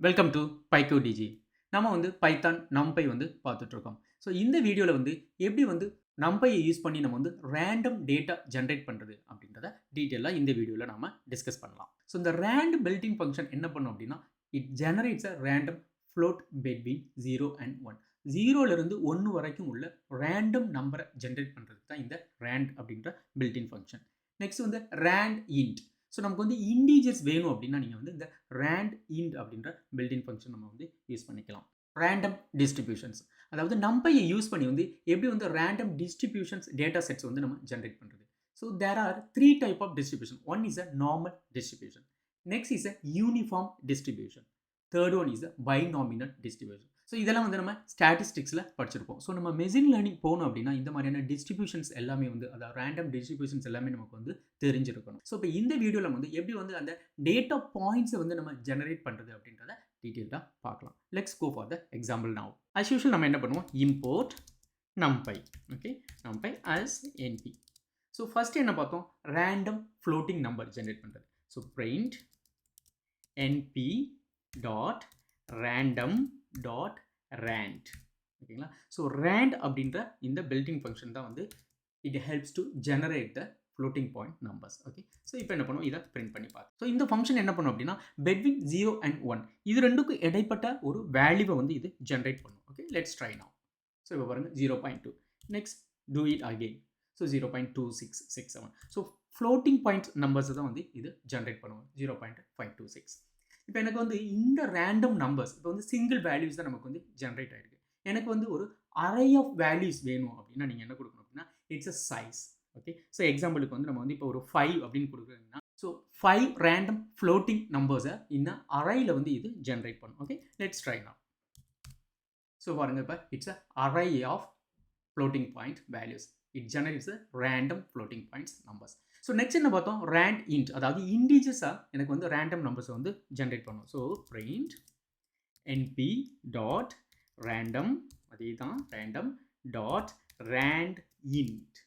Welcome to பைக்கோடிஜி. நம்ம Python நம்பை பார்த்துட்டு இருக்கோம். ஸோ இந்த வீடியோவில் எப்படி நம்பையை யூஸ் பண்ணி நம்ம ரேண்டம் டேட்டா ஜென்ரேட் பண்ணுறது அப்படின்றத டீட்டெயிலாக இந்த வீடியோவில் நம்ம டிஸ்கஸ் பண்ணலாம். ஸோ இந்த ரேண்ட் பில்டிங் ஃபங்க்ஷன் என்ன பண்ணும் அப்படின்னா, it generates a random float between 0 and 1. 0லேருந்து 1 வரைக்கும் உள்ள ரேண்டம் நம்பரை ஜென்ரேட் பண்ணுறதுக்கு தான் இந்த ரேண்ட் அப்படின்ற built in function. Next rand int. So நமக்கு இண்டீஜர்ஸ் வேணும் அப்படின்னா நீங்கள் இந்த ரேண்ட் இன்ட் அப்படின்ற பில்டின் ஃபங்க்ஷன் நம்ம யூஸ் பண்ணிக்கலாம். ரேண்டம் டிஸ்ட்ரிபியூஷன்ஸ், அதாவது நம்பையை யூஸ் பண்ணி எப்படி ரேண்டம் டிஸ்ட்ரிபியூஷன்ஸ் டேட்டா செட்ஸ் நம்ம ஜென்ரேட் பண்ணுறது. So there are 3 type of distribution. One is a normal distribution, next is a uniform distribution, third one is a binomial distribution. So இதெல்லாம் நம்ம ஸ்டாட்டிஸ்டிக்ஸில் படிச்சிருப்போம். ஸோ நம்ம மெஷின் லேர்னிங் போகணும் அப்படின்னா இந்த மாதிரியான டிஸ்ட்ரிபியூஷன்ஸ் எல்லாமே அதாவது ரேண்டம் டிஸ்ட்ரிபியூஷன்ஸ் எல்லாமே நமக்கு தெரிஞ்சிருக்கணும். ஸோ இப்போ இந்த வீடியோவில் எப்படி அந்த டேட்டா பாயிண்ட்ஸை நம்ம ஜெனரேட் பண்ணுறது அப்படின்றத டீட்டெயிலாக பார்க்கலாம். Let's go for the example now. As usual நம்ம என்ன பண்ணுவோம், import numpy. Okay, numpy as np. So first என்ன பார்த்தோம், ரேண்டம் ஃப்ளோட்டிங் நம்பர் ஜென்ரேட் பண்ணுறது. So print np dot random dot rand. ஓகேங்களா. ஸோ ரேண்ட் அப்படின்ற இந்த பில்டிங் ஃபங்க்ஷன் தான் it helps to generate the floating point numbers. Okay, so இப்போ என்ன பண்ணுவோம், இதை பிரிண்ட் பண்ணி பார்த்து. ஸோ இந்த ஃபங்க்ஷன் என்ன பண்ணும் அப்படின்னா, பெட்வீன் 0 அண்ட் 1 இது ரெண்டுக்கும் இடைப்பட்ட ஒரு வேல்யூவை இது ஜென்ரேட் பண்ணும். Okay, let's try now. So இப்போ பாருங்க 0.2. Next two it again. So 0.2667. So floating point நம்பர்ஸை தான் இது ஜென்ரேட் பண்ணுவோம். 0.526. இப்போ எனக்கு இந்த ரேண்டம் நம்பர்ஸ் இப்போ சிங்கிள் வேல்யூஸ் தான் நமக்கு ஜென்ரேட் ஆகிருக்கு. எனக்கு ஒரு அரே ஆஃப் வேல்யூஸ் வேணும் அப்படின்னா நீங்கள் என்ன கொடுக்கணும் அப்படின்னா, it's a size. Okay, so எக்ஸாம்பிளுக்கு நம்ம இப்போ ஒரு 5 அப்படின்னு கொடுக்குறீங்கன்னா, ஸோ 5 ரேண்டம் ஃப்ளோட்டிங் நம்பர்ஸை இந்த அரையில் இது ஜென்ரேட் பண்ணும். Okay, let's try now. So பாருங்க, இப்போ it's a array of floating point values. It generates a random floating points numbers. So next என்ன பார்த்தோம், ரேண்ட் இன்ட், அதாவது இண்டீஜர்ஸாக எனக்கு ரேண்டம் நம்பர்ஸை ஜென்ரேட் பண்ணும். So print np dot random, அதே தான் random dot rand int.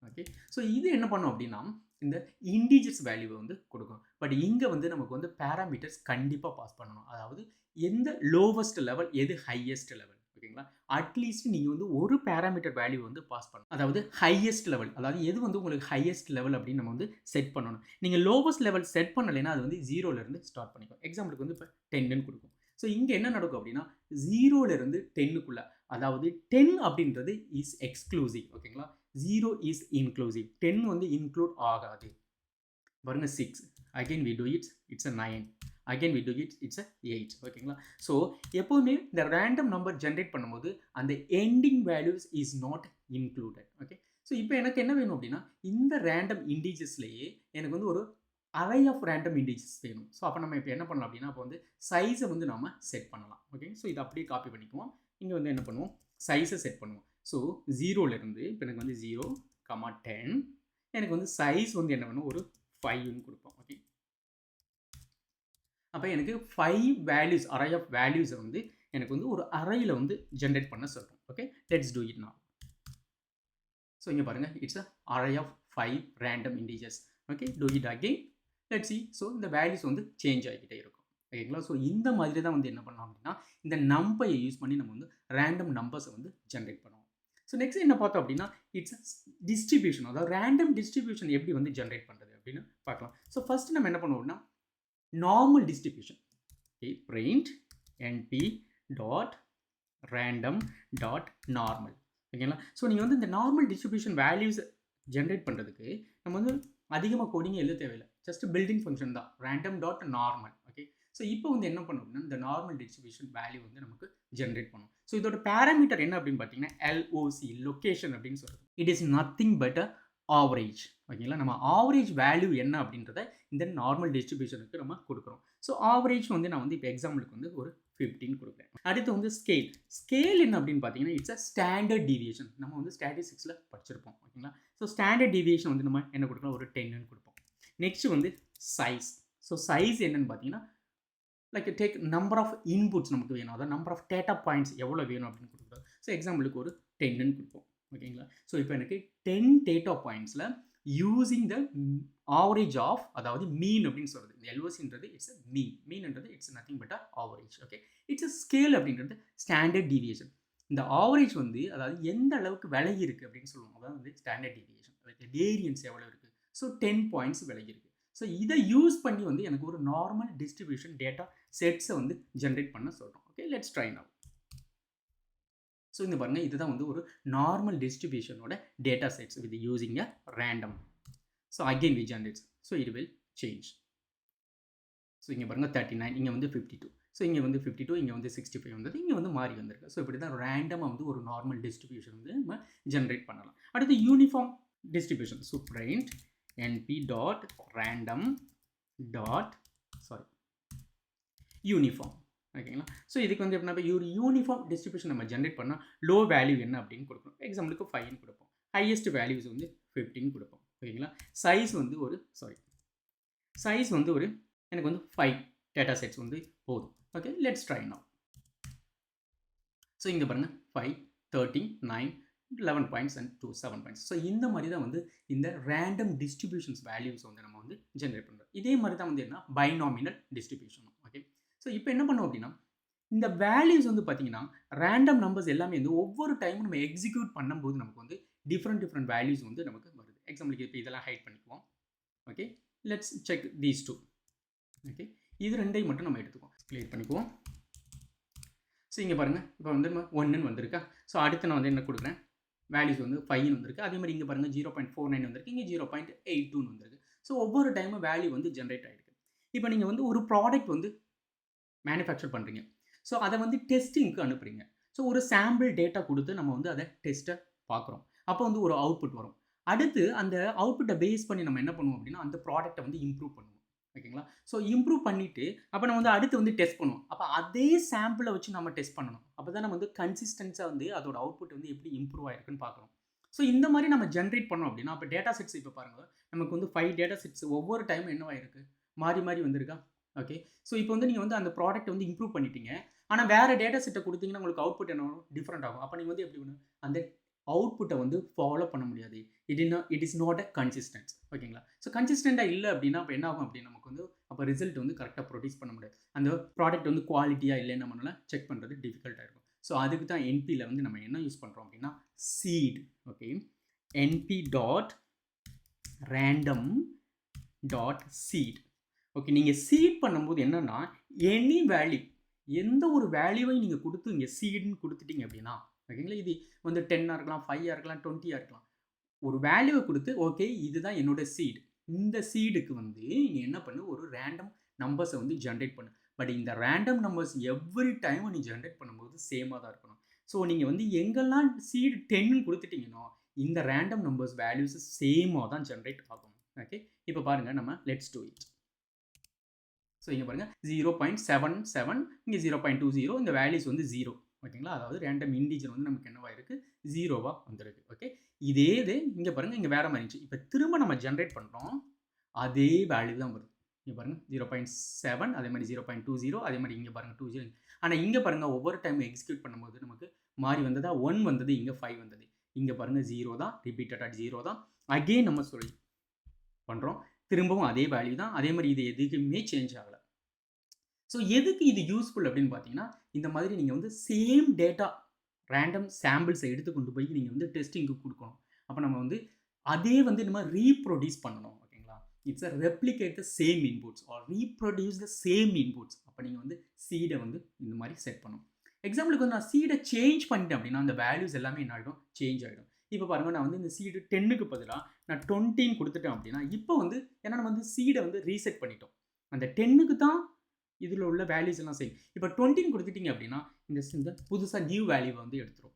Okay, so இது என்ன பண்ணும் அப்படின்னா இந்த இண்டீஜர்ஸ் வேல்யூவை கொடுக்கும். பட் இங்கே நமக்கு பேராமீட்டர்ஸ் கண்டிப்பாக பாஸ் பண்ணணும். அதாவது எந்த லோவஸ்ட் லெவல், எது ஹையஸ்ட் லெவல். ஓகேங்களா, அட்லீஸ்ட் நீங்கள் ஒரு பேராமீட்டர் வேல்யூ பாஸ் பண்ணணும். அதாவது ஹையஸ்ட் லெவல், அதாவது எது உங்களுக்கு ஹையஸ்ட் லெவல் அப்படின்னு நம்ம செட் பண்ணணும். நீங்கள் லோவஸ்ட் லெவல் செட் பண்ணலைன்னா அது 0லேருந்து ஸ்டார்ட் பண்ணிக்கும். எக்ஸாம்பிளுக்கு இப்போ 10ன்னு கொடுக்கும். ஸோ இங்கே என்ன நடக்கும் அப்படின்னா 0லேருந்து 10க்குள்ள, அதாவது 10 அப்படின்றது இஸ் எக்ஸ்க்ளூசிவ். ஓகேங்களா, 0 இஸ் இன்க்ளூசிவ். 10 இன்க்ளூட் ஆகாது. பாருங்க 6, again we do it's a 9, again we do it's a 8. ஓகேங்களா, ஸோ எப்போவுமே இந்த ரேண்டம் நம்பர் ஜென்ரேட் பண்ணும்போது அந்த ending values is not included. Okay, so இப்போ எனக்கு என்ன வேணும் அப்படின்னா, இந்த ரேண்டம் இண்டீஜர்ஸ்லேயே எனக்கு ஒரு அரே ஆஃப் ரேண்டம் இண்டீஜர்ஸ் வேணும். ஸோ அப்போ நம்ம இப்போ என்ன பண்ணலாம் அப்படின்னா, அப்போ சைஸை நம்ம செட் பண்ணலாம். ஓகே, ஸோ இதை அப்படியே காப்பி பண்ணிக்குவோம். இங்கே என்ன பண்ணுவோம், சைஸை செட் பண்ணுவோம். ஸோ 0லேருந்து இப்போ எனக்கு 0, 10, எனக்கு சைஸ் என்ன வேணும், ஒரு 5ன்னு கொடுப்போம். ஓகே, அப்போ எனக்கு 5 வேல்யூஸ், அரே ஆஃப் வேல்யூஸை எனக்கு ஒரு அரையில் ஜென்ரேட் பண்ண சொல்கிறோம். Okay, let's do it now. So இங்கே பாருங்கள், it's a array of 5 random integers. Okay, do it again, let's see. So இந்த வேல்யூஸ் சேஞ்ச் ஆகிக்கிட்டே இருக்கும். ஓகேங்களா, ஸோ இந்த மாதிரி தான் என்ன பண்ணலாம் அப்படின்னா, இந்த நம்பையை யூஸ் பண்ணி நம்ம ரேண்டம் நம்பர்ஸை ஜென்ரேட் பண்ணுவோம். ஸோ நெக்ஸ்ட் என்ன பார்த்தோம் அப்படின்னா, இட்ஸ் டிஸ்ட்ரிபியூஷன், அதாவது ரேண்டம் டிஸ்ட்ரிபியூஷன் எப்படி ஜென்ரேட் பண்ணுறது அப்படின்னு பார்க்கலாம். ஸோ ஃபர்ஸ்ட் நம்ம என்ன பண்ணுவோம் அப்படின்னா, normal distribution. Okay, print np dot random dot normal. ஓகேங்களா, ஸோ நீங்கள் இந்த நார்மல் டிஸ்ட்ரிபியூஷன் வேல்யூஸ் ஜென்ரேட் பண்ணுறதுக்கு நம்ம அதிகமாக கோடிங் எழுத தேவையில்லை. ஜஸ்ட் பில்டிங் ஃபங்க்ஷன் தான், random dot normal. Okay, so இப்போ என்ன பண்ணும் அப்படின்னா, இந்த நார்மல் டிஸ்ட்ரிபியூஷன் வேல்யூ நமக்கு ஜென்ரேட் பண்ணும். ஸோ இதோட பேராமீட்டர் என்ன அப்படின்னு பார்த்தீங்கன்னா, LOC, லொக்கேஷன் அப்படின்னு சொல்கிறது. It is nothing but a average. ஓகேங்களா, நம்ம ஆவரேஜ் வேல்யூ என்ன அப்படின்றத இந்த நார்மல் டிஸ்ட்ரிபியூஷனுக்கு நம்ம கொடுக்குறோம். ஸோ ஆவரேஜ் நான் இப்போ எக்ஸாம்பிளுக்கு ஒரு 15 கொடுக்குறேன். அடுத்து ஸ்கேல். ஸ்கேல் என்ன அப்படின்னு பார்த்தீங்கன்னா, இட்ஸ் அ ஸ்டாண்டர்ட் டீவியேஷன். நம்ம ஸ்டாட்டிஸ்டிக்ஸில் படிச்சிருப்போம். ஓகேங்களா, ஸோ ஸ்டாண்டர்ட் டீவியேஷன் நம்ம என்ன கொடுக்கலாம், ஒரு 10ன்னு கொடுப்போம். Next size. ஸோ சைஸ் என்னன்னு பார்த்தீங்கன்னா, like take number of inputs நமக்கு வேணும், அதாவது நம்பர் ஆஃப் டேட்டா பாயிண்ட்ஸ் எவ்வளோ வேணும் அப்படின்னு கொடுக்குறோம். ஸோ எக்ஸாம்பிளுக்கு ஒரு 10ன்னு கொடுப்போம். ஓகேங்களா, ஸோ இப்போ எனக்கு 10 டேட்டா பாயிண்ட்ஸில் யூசிங் த ஆவரேஜ் ஆஃப், அதாவது மீன் அப்படின்னு சொல்கிறது. இந்த எல்ஓசின்றது இட்ஸ் அ மீன்ன்றது it's nothing but average. Okay, it's a scale அப்படின்றது ஸ்டாண்டர்ட் டீவியேஷன். இந்த ஆவரேஜ் வந்து அதாவது எந்த அளவுக்கு விலகி இருக்குது அப்படின்னு சொல்லுவாங்க, அதாவது வந்து ஸ்டாண்டர்ட் டீவியேஷன். வேரியன்ஸ் எவ்வளோ இருக்குது, ஸோ 10 பாயிண்ட்ஸ் விலகி இருக்குது. ஸோ இதை யூஸ் பண்ணி வந்து எனக்கு ஒரு நார்மல் டிஸ்ட்ரிபியூஷன் டேட்டா செட்ஸை வந்து ஜென்ரேட் பண்ண சொல்கிறோம். Okay, let's try now. So இந்த பாருங்கள், இதுதான் வந்து ஒரு நார்மல் டிஸ்ட்ரிபியூஷனோட data sets with using a random. So again we generates, so it will change. So இங்கே பாருங்கள் 39, இங்கே வந்து 52, ஸோ இங்கே வந்து 52, இங்கே வந்து 65 வந்தது, இங்கே வந்து மாறி வந்திருக்கு. ஸோ இப்படி தான் ரேண்டமாக வந்து ஒரு நார்மல் டிஸ்ட்ரிபியூஷன் வந்து நம்ம ஜென்ரேட் பண்ணலாம். அடுத்து uniform distribution. So print np dot random dot uniform. ஓகேங்களா? ஸோ இதுக்கு வந்து எப்படின்னா ஒரு யூனிஃபார்ம் டிஸ்ட்ரிபியூஷன் நம்ம ஜென்ரேட் பண்ணால் லோ வேல்யூ என்ன அப்படின்னு கொடுக்கணும். எக்ஸாம்பிளுக்கு 5 கொடுப்போம், ஹையஸ்ட் வேல்யூஸ் வந்து 15 கொடுப்போம். ஓகேங்களா? சைஸ் வந்து ஒரு எனக்கு வந்து 5 டேட்டா செட்ஸ் வந்து போதும். Okay, let's try now. So இங்கே பாருங்கள் 5, 13, 9, 11 பாயிண்ட்ஸ் அண்ட் 2, 7 பாயிண்ட்ஸ். ஸோ இந்த மாதிரி தான் வந்து இந்த ரேண்டம் டிஸ்ட்ரிபியூஷன்ஸ் வேல்யூஸ் வந்து நம்ம வந்து ஜென்ரேட் பண்ணுறோம். இதே மாதிரி தான் வந்து என்ன பைனாமினல் டிஸ்ட்ரிபியூஷன். ஓகே, ஸோ இப்போ என்ன பண்ணோம் அப்படின்னா இந்த வேல்யூஸ் வந்து பார்த்தீங்கன்னா ரேண்டம் நம்பர்ஸ் எல்லாமே வந்து ஒவ்வொரு டைமும் நம்ம எக்ஸிக்யூட் பண்ணும்போது நமக்கு வந்து டிஃப்ரெண்ட் வேல்யூஸ் வந்து நமக்கு வருது. எக்ஸாம்பிளுக்கு இப்போ இதெல்லாம் ஹைட் பண்ணிக்குவோம். Okay, let's check these 2. Okay, இது ரெண்டையும் மட்டும் நம்ம எடுத்துக்குவோம், கிளியர் பண்ணிக்குவோம். ஸோ இங்கே பாருங்கள், இப்போ வந்து நம்ம 1ன்னு வந்திருக்கா. ஸோ அடுத்து நான் வந்து என்ன கொடுக்குறேன், வேல்யூஸ் வந்து 5ன்னு வந்திருக்கு. அதே மாதிரி இங்கே பாருங்கள் 0.49 வந்திருக்கு, இங்கே 0.82 வந்திருக்கு. ஸோ ஒவ்வொரு டைமும் வேல்யூ வந்து ஜென்ரேட் ஆகிருக்கு. இப்போ நீங்கள் வந்து ஒரு ப்ராடக்ட் வந்து மேனுஃபேக்சர் பண்ணுறீங்க. ஸோ அதை வந்து டெஸ்டிங்க்கு அனுப்புகிறீங்க. ஸோ ஒரு சாம்பிள் டேட்டா கொடுத்து நம்ம வந்து அதை டெஸ்ட்டை பார்க்குறோம். அப்போ வந்து ஒரு அவுட்புட் வரும். அடுத்து அந்த அவுட்புட்டை பேஸ் பண்ணி நம்ம என்ன பண்ணுவோம் அப்படின்னா அந்த ப்ராடக்ட்டை வந்து இம்ப்ரூவ் பண்ணுவோம். ஓகேங்களா? ஸோ இம்ப்ரூவ் பண்ணிவிட்டு அப்போ நம்ம வந்து அடுத்து வந்து டெஸ்ட் பண்ணுவோம். அப்போ அதே சாம்பிளை வச்சு நம்ம டெஸ்ட் பண்ணணும். அப்போ தான் நம்ம வந்து கன்சிஸ்டன்ஸாக வந்து அதோட அவுட்புட் வந்து எப்படி இம்ப்ரூவ் ஆயிருக்குன்னு பார்க்கணும். ஸோ இந்த மாதிரி நம்ம ஜென்ரேட் பண்ணோம் அப்படின்னா அப்போ டேட்டா செட்ஸ் இப்போ பாருங்கள், நமக்கு வந்து 5 டேட்டா செட்ஸ் ஒவ்வொரு டைமும் என்னவாயிருக்கு, மாறி வந்திருக்கா. ஓகே, ஸோ இப்போ வந்து நீங்கள் வந்து அந்த ப்ராடக்ட் வந்து இம்ப்ரூவ் பண்ணிட்டீங்க. ஆனால் வேறு டேட்டா செட்டை கொடுத்தீங்கன்னா உங்களுக்கு அவுட்புட் என்ன வரும், டிஃப்ரெண்ட் ஆகும். அப்போ நீங்கள் வந்து எப்படி பண்ணணும், அந்த அவுட்புட்டை வந்து ஃபாலோ பண்ண முடியாது. It is not a consistence. ஓகேங்களா? ஸோ கன்சிஸ்டண்ட்டாக இல்லை அப்படின்னா அப்போ என்ன ஆகும் அப்படின்னு நமக்கு வந்து அப்போ ரிசல்ட் வந்து கரெக்டாக ப்ரொடியூஸ் பண்ண முடியாது. அந்த ப்ராடக்ட் வந்து குவாலிட்டியாக இல்லைன்னு நம்மளால செக் பண்ணுறது டிஃபிகல்ட்டாக இருக்கும். ஸோ அதுக்கு தான் என்பியில் வந்து நம்ம என்ன யூஸ் பண்ணுறோம் அப்படின்னா seed. Okay, NP dot random dot seed. Okay, நீங்கள் சீட் பண்ணும்போது என்னென்னா எனி வேல்யூ, எந்த ஒரு வேல்யூவையும் நீங்கள் கொடுத்து இங்கே சீடுன்னு கொடுத்துட்டீங்க அப்படின்னா, ஓகேங்களா, இது வந்து 10ஆக இருக்கலாம், 5ஆக இருக்கலாம், 20ஆக இருக்கலாம். ஒரு வேல்யூவை கொடுத்து ஓகே இதுதான் என்னோட சீடு, இந்த சீடுக்கு வந்து நீங்கள் என்ன பண்ணு, ஒரு ரேண்டம் நம்பர்ஸை வந்து ஜென்ரேட் பண்ணு. பட் இந்த ரேண்டம் நம்பர்ஸ் எவ்ரி டைம் நீ ஜென்ரேட் பண்ணும்போது சேமாக தான் இருக்கணும். ஸோ நீங்கள் வந்து எங்கெல்லாம் சீடு 10 கொடுத்துட்டீங்கன்னா இந்த ரேண்டம் நம்பர்ஸ் வேல்யூஸ் சேமாக தான் ஜென்ரேட் ஆகும். ஓகே, இப்போ பாருங்கள், நம்ம லெட்ஸ் டூ இட். ஸோ இங்கே பாருங்கள் 0.77, இங்கே 0.20, இந்த வேல்யூஸ் வந்து 0. ஓகேங்களா, அதாவது ரேண்டம் இன்டிஜர் வந்து நமக்கு என்னவா இருக்குது, 0வாக வந்துருக்கு. ஓகே, இதே இது இங்கே பாருங்கள், இங்கே வேறு மாதிரி இருந்துச்சு. இப்போ திரும்ப நம்ம ஜென்ரேட் பண்ணுறோம், அதே வேல்யூ தான் வருது. இங்கே பாருங்கள் 0.7, அதே மாதிரி 0.20, அதே மாதிரி இங்கே பாருங்கள் 20. ஆனால் இங்கே பாருங்கள் ஒவ்வொரு டைம் எக்ஸிக்யூட் பண்ணும்போது நமக்கு மாறி வந்ததா, 1 வந்தது, இங்கே 5 வந்தது. இங்கே பாருங்கள் 0 தான், ரிப்பீட்டடாக 0 தான். அகெயின் நம்ம சொல்லி பண்ணுறோம், திரும்பவும் அதே வேல்யூ தான். அதே மாதிரி இது எதுக்குமே சேஞ்ச் ஆகலை. ஸோ எதுக்கு இது யூஸ்ஃபுல் அப்படின்னு பார்த்தீங்கன்னா, இந்த மாதிரி நீங்கள் வந்து சேம் டேட்டா ரேண்டம் சாம்பிள்ஸை எடுத்து கொண்டு போய் நீங்கள் வந்து டெஸ்டிங்க்கு கொடுக்கணும். அப்போ நம்ம வந்து அதே வந்து நம்ம ரீப்ரொடியூஸ் பண்ணணும். ஓகேங்களா, it's a replicate the same inputs or reproduce the same inputs. அப்போ நீங்கள் வந்து சீடை வந்து இந்த மாதிரி செட் பண்ணணும். எக்ஸாம்பிளுக்கு வந்து நான் சீடை சேஞ்ச் பண்ணிட்டேன் அப்படின்னா அந்த வேல்யூஸ் எல்லாமே என்ன ஆகிடும், சேஞ்ச் ஆகிடும். இப்போ பாருங்கள், நான் வந்து இந்த சீடு 10க்கு பதிலாக நான் 20 கொடுத்துட்டேன் அப்படின்னா இப்போ வந்து ஏன்னா நம்ம வந்து சீடை வந்து ரீசெட் பண்ணிட்டோம். அந்த 10க்கு தான் இதில் உள்ள வேல்யூஸ் எல்லாம் சேம். இப்போ 20 கொடுத்துட்டீங்க அப்படின்னா இந்த புதுசாக நியூ வேல்யூவை வந்து எடுத்துரும்.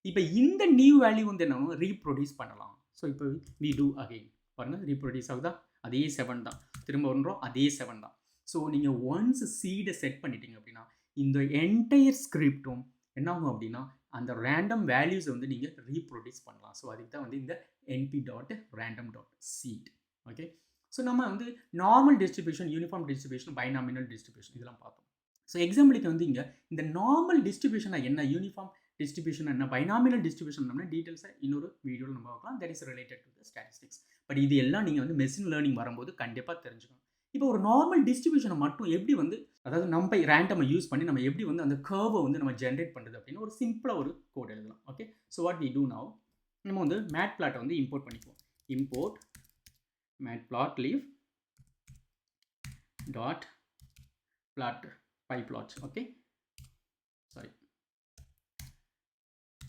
இப்போ இந்த நியூ வேல்யூ வந்து என்ன ரீப்ரொடியூஸ் பண்ணலாம். ஸோ இப்போ வி டூ அகெயின் பாருங்கள், ரீப்ரொடியூஸ் ஆகுதா, அதே 7 தான், திரும்ப வருறோம், அதே 7 தான். ஸோ நீங்கள் ஒன்ஸ் சீடை செட் பண்ணிட்டீங்க அப்படின்னா இந்த என்டையர் ஸ்கிரிப்டும் என்ன ஆகும் அப்படின்னா அந்த ரேண்டம் வேல்யூஸை வந்து நீங்கள் ரீப்ரொடியூஸ் பண்ணலாம். ஸோ அதுக்கு தான் வந்து இந்த NP dot random dot seed. Okay, so நம்ம வந்து normal distribution, uniform distribution, binomial distribution இதெல்லாம் பார்த்தோம். ஸோ எக்ஸாம்பிளுக்கு வந்து இங்கே இந்த நார்மல் டிஸ்ட்ரிபியூஷனாக என்ன, யூனிஃபார்ம் டிஸ்ட்ரிபியூஷன் என்ன, பைனாமியல் டிஸ்ட்ரிபியூஷன் நம்ம டீட்டெயில்ஸை இன்னொரு வீடியோவில் நம்ம பார்க்கலாம். That is related to the statistics. But இது எல்லாம் நீங்கள் வந்து மெஷின் லேர்னிங் வரும்போது கண்டிப்பாக தெரிஞ்சுக்கணும். இப்போ ஒரு நார்மல் டிஸ்ட்ரிபியூஷனை மட்டும் எப்படி வந்து, அதாவது நம்ம ரேண்டமை யூஸ் பண்ணி நம்ம எப்படி வந்து அந்த கர்வை வந்து நம்ம ஜென்ரேட் பண்ணுறது அப்படின்னு ஒரு சிம்பிளாக ஒரு கோட் எழுதலாம். Okay, so what we do now, நம்ம வந்து மேட்பிளாட்டை வந்து இம்போர்ட் பண்ணிக்குவோம். Import matplotlib dot plot pyplot. Okay, sorry,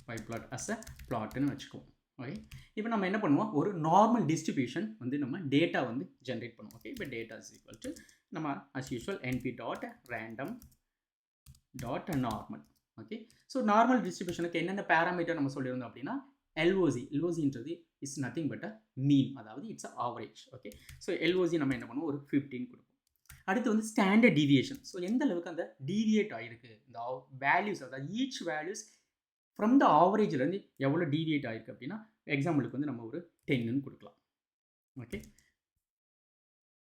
pyplot as a plotன்னு வச்சுக்குவோம். ஓகே, இப்போ நம்ம என்ன பண்ணுவோம், ஒரு நார்மல் டிஸ்ட்ரிபியூஷன் வந்து நம்ம டேட்டா வந்து ஜென்ரேட் பண்ணுவோம். ஓகே, இப்போ டேட்டா இஸ் ஈக்குவல் டு நம்ம as usual np dot random dot normal. Okay, so normal டிஸ்ட்ரிபியூஷனுக்கு என்னென்ன பேராமீட்டர் நம்ம சொல்லியிருந்தோம் அப்படின்னா LOCன்றது is nothing but a mean, அதாவது it's a average. Okay, so LOC நம்ம என்ன பண்ணுவோம், ஒரு 15 கொடுப்போம். அடுத்து வந்து ஸ்டாண்டர்ட் டீவியேஷன். ஸோ எந்த அளவுக்கு அந்த டீவியேட் ஆகிருக்கு இந்த வேல்யூஸ், அதாவது ஈச் வேல்யூஸ் ஃப்ரம் த ஆவரேஜ்லேருந்து எவ்வளோ டீவியேட் ஆகிருக்கு அப்படின்னா எக்ஸாம்பிளுக்கு வந்து நம்ம ஒரு 10ன்னு கொடுக்கலாம். ஓகே,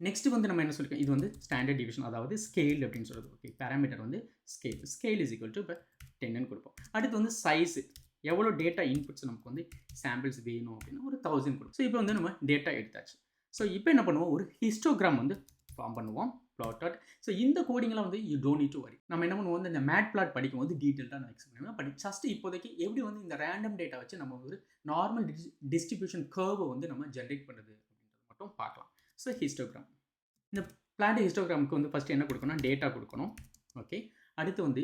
நெக்ஸ்ட் வந்து நம்ம என்ன சொல்லியிருக்கோம், இது வந்து ஸ்டாண்டர்ட் டிவிஷன், அதாவது ஸ்கேல் அப்படின்னு சொல்கிறது. ஓகே, பேராமீட்டர் வந்து ஸ்கேல் இஸ் ஈக்குவல் டு இப்போ 10ன்னு கொடுப்போம். அடுத்து வந்து சைஸு, எவ்வளோ டேட்டா இன்புட்ஸ் நமக்கு வந்து சாம்பிள்ஸ் வேணும் அப்படின்னா ஒரு 1000 கொடுக்கும். ஸோ இப்போ வந்து நம்ம டேட்டா எடுத்தாச்சு. ஸோ இப்போ என்ன பண்ணுவோம், ஒரு ஹிஸ்டோகிராம் வந்து ஃபார்ம் பண்ணுவோம், plotted. ஸோ இந்த கோடிங்லாம் வந்து you don't need to worry. நம்ம என்ன பண்ணுவோம், இந்த மேட்பிளாட் படிக்கும் போது டீட்டெயில்டாக நான் எக்ஸ்பிளைன் பண்ணுவேன். பட் ஜஸ்ட் இப்போதைக்கு எப்படி வந்து இந்த ரேண்டம் டேட்டா வச்சு நம்ம ஒரு நார்மல் டிஸ்ட்ரிபியூஷன் கர்வை வந்து நம்ம ஜென்ரேட் பண்ணுறது அப்படின்றது மட்டும் பார்க்கலாம். ஸோ ஹிஸ்டோகிராம், இந்த பிளாட் ஹிஸ்டோகிராமுக்கு வந்து ஃபஸ்ட்டு என்ன கொடுக்கணும், டேட்டா கொடுக்கணும். ஓகே, அடுத்து வந்து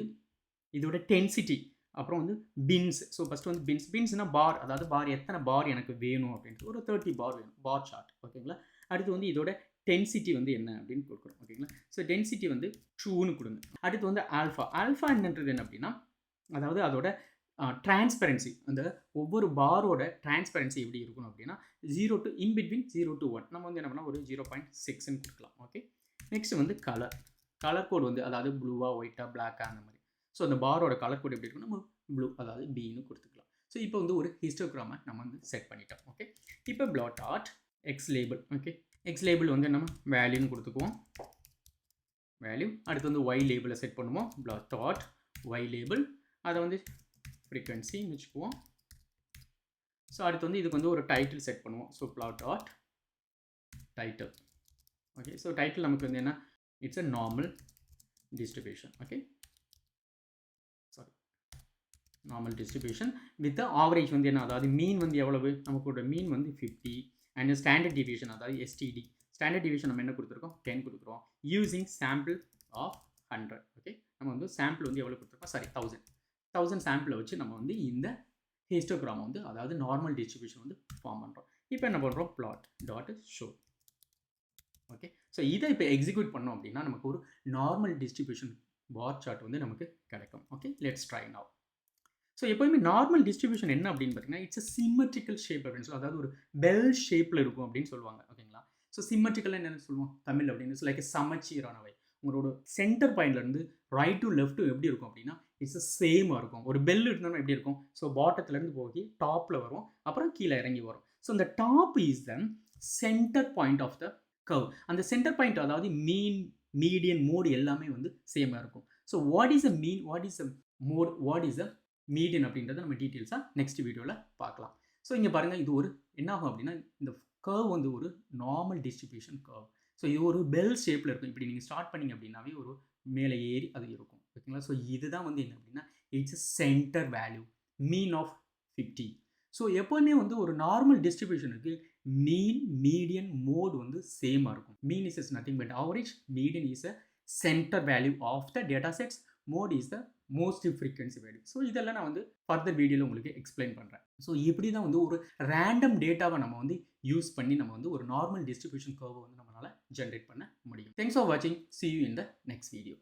இதோட டென்சிட்டி, அப்புறம் வந்து பின்ஸ். ஸோ ஃபஸ்ட்டு வந்து பின்ஸ்னால் பார், அதாவது பார் எத்தனை பார் எனக்கு வேணும் அப்படின்ட்டு ஒரு 30 பார் வேணும், பார் சார்ட். ஓகேங்களா, அடுத்து வந்து இதோட டென்சிட்டி வந்து என்ன அப்படின்னு கொடுக்குறோம். ஓகேங்களா, ஸோ டென்சிட்டி வந்து 2ன்னு கொடுங்க. அடுத்து வந்து ஆல்ஃபா என்னன்றது என்ன அப்படின்னா, அதாவது அதோட டிரான்ஸ்பரன்சி, அந்த ஒவ்வொரு பாரோட டிரான்ஸ்பரன்சி எப்படி இருக்கணும் அப்படின்னா 0 to in between 0 to 1 நம்ம வந்து என்ன பண்ணால் ஒரு 0.6ன்னு கொடுக்கலாம். ஓகே, நெக்ஸ்ட் வந்து கலர் கோட் வந்து, அதாவது ப்ளூவா ஒயிட்டா பிளாக்கா அந்த மாதிரி. ஸோ அந்த பாரோட கலர் கோட் எப்படி இருக்குன்னா நம்ம ப்ளூ, அதாவது பின்னு கொடுத்துக்கலாம். ஸோ இப்போ வந்து ஒரு ஹிஸ்டோகிராமை நம்ம வந்து செட் பண்ணிட்டோம். ஓகே, இப்போ plot dot X label. Okay, X label வந்து நம்ம வேல்யூன்னு கொடுத்துக்குவோம், வேல்யூ. அடுத்து வந்து ஒய் லேபிளை செட் பண்ணுவோம், பிளாட் டாட் ஒய் லேபிள், அதை வந்து ஃப்ரீக்வன்சின்னு வச்சுக்குவோம். ஸோ அடுத்து வந்து இதுக்கு வந்து ஒரு டைட்டில் செட் பண்ணுவோம். So plot dot title. Okay, so title நமக்கு வந்து என்ன, it's a normal distribution. Okay, sorry, normal distribution with average வந்து என்ன, அதாவது மீன் வந்து எவ்வளவு, நமக்கு மீன் வந்து 50 அண்ட் ஸ்டாண்டர்ட் டிவியேஷன், அதாவது STD. ஸ்டாண்டர்ட் டிவியேஷன் நம்ம என்ன கொடுத்துருக்கோம், 10 கொடுக்குறோம். Using sample of 100. ஓகே, நம்ம வந்து சாம்பிள் வந்து எவ்வளோ கொடுத்துருக்கோம், சாரி 1000 சாம்பிளை வச்சு நம்ம வந்து இந்த ஹிஸ்டோகிராம் வந்து, அதாவது நார்மல் டிஸ்ட்ரிபியூஷன் வந்து ஃபார்ம் பண்ணுறோம். இப்போ என்ன பண்ணுறோம், plot dot show. Okay, so இதை இப்போ எக்ஸிக்யூட் பண்ணோம் அப்படின்னா நமக்கு ஒரு நார்மல் டிஸ்ட்ரிபியூஷன் பார் சார்ட் வந்து நமக்கு கிடைக்கும். Okay, let's try now. So எப்போயுமே நார்மல் டிஸ்ட்ரிபியூஷன் என்ன அப்படின்னு பார்த்தீங்கன்னா இட்ஸ் அ சிமெட்ரிக்கல் ஷேப் அப்படின்னு சொல்லி, அதாவது ஒரு பெல் ஷேப்பில் இருக்கும் அப்படின்னு சொல்லுவாங்க. ஓகேங்களா, ஸோ சிமெட்ரிக்கல் என்னென்னு சொல்லுவோம் தமிழ் அப்படின்னு, லைக் சமச்சீரானவை. உங்களோட சென்டர் பாயிண்ட்லேருந்து ரைட் டு லெஃப்ட் எப்படி இருக்கும் அப்படின்னா இட்ஸ் சேமாக இருக்கும். ஒரு பெல் இருந்தோம்னா எப்படி இருக்கும், ஸோ பாட்டத்துலேருந்து போகி டாப்பில் வரும், அப்புறம் கீழே இறங்கி வரும். ஸோ இந்த top is the center point of the curve. அந்த சென்டர் பாயிண்ட், அதாவது மீன், மீடியன், மோட் எல்லாமே வந்து சேமாக இருக்கும். So what is a mean, what is a mode, what is a median அப்படின்றத நம்ம டீட்டெயில்ஸாக நெக்ஸ்ட் வீடியோவில் பார்க்கலாம். ஸோ இங்கே பாருங்கள், இது ஒரு என்ன ஆகும் அப்படின்னா இந்த கர்வ் வந்து ஒரு நார்மல் டிஸ்ட்ரிபியூஷன் கர்வ். ஸோ இது ஒரு பெல் ஷேப்பில் இருக்கும். இப்படி நீங்கள் ஸ்டார்ட் பண்ணிங்க அப்படின்னாவே ஒரு மேலே ஏறி அது இருக்கும். ஓகேங்களா, ஸோ இதுதான் வந்து என்ன அப்படின்னா it's center value, mean of 50. So எப்போவுமே வந்து ஒரு நார்மல் டிஸ்ட்ரிபியூஷனுக்கு மீன், மீடியன், மோட் வந்து சேமாக இருக்கும். Mean is nothing but average, median is a center value of the data sets, mode is the most frequency value. So இதெல்லாம் நான் வந்து ஃபர்தர் வீடியோவில் உங்களுக்கு எக்ஸ்பிளைன் பண்ணுறேன். ஸோ இப்படி தான் வந்து ஒரு ரேண்டம் டேட்டாவை நம்ம வந்து யூஸ் பண்ணி நம்ம வந்து ஒரு நார்மல் டிஸ்ட்ரிபியூஷன் கர்வை வந்து நம்மளால் ஜென்ரேட் பண்ண முடியும். தேங்க்ஸ் ஃபார் வாட்சிங். See you in the next video.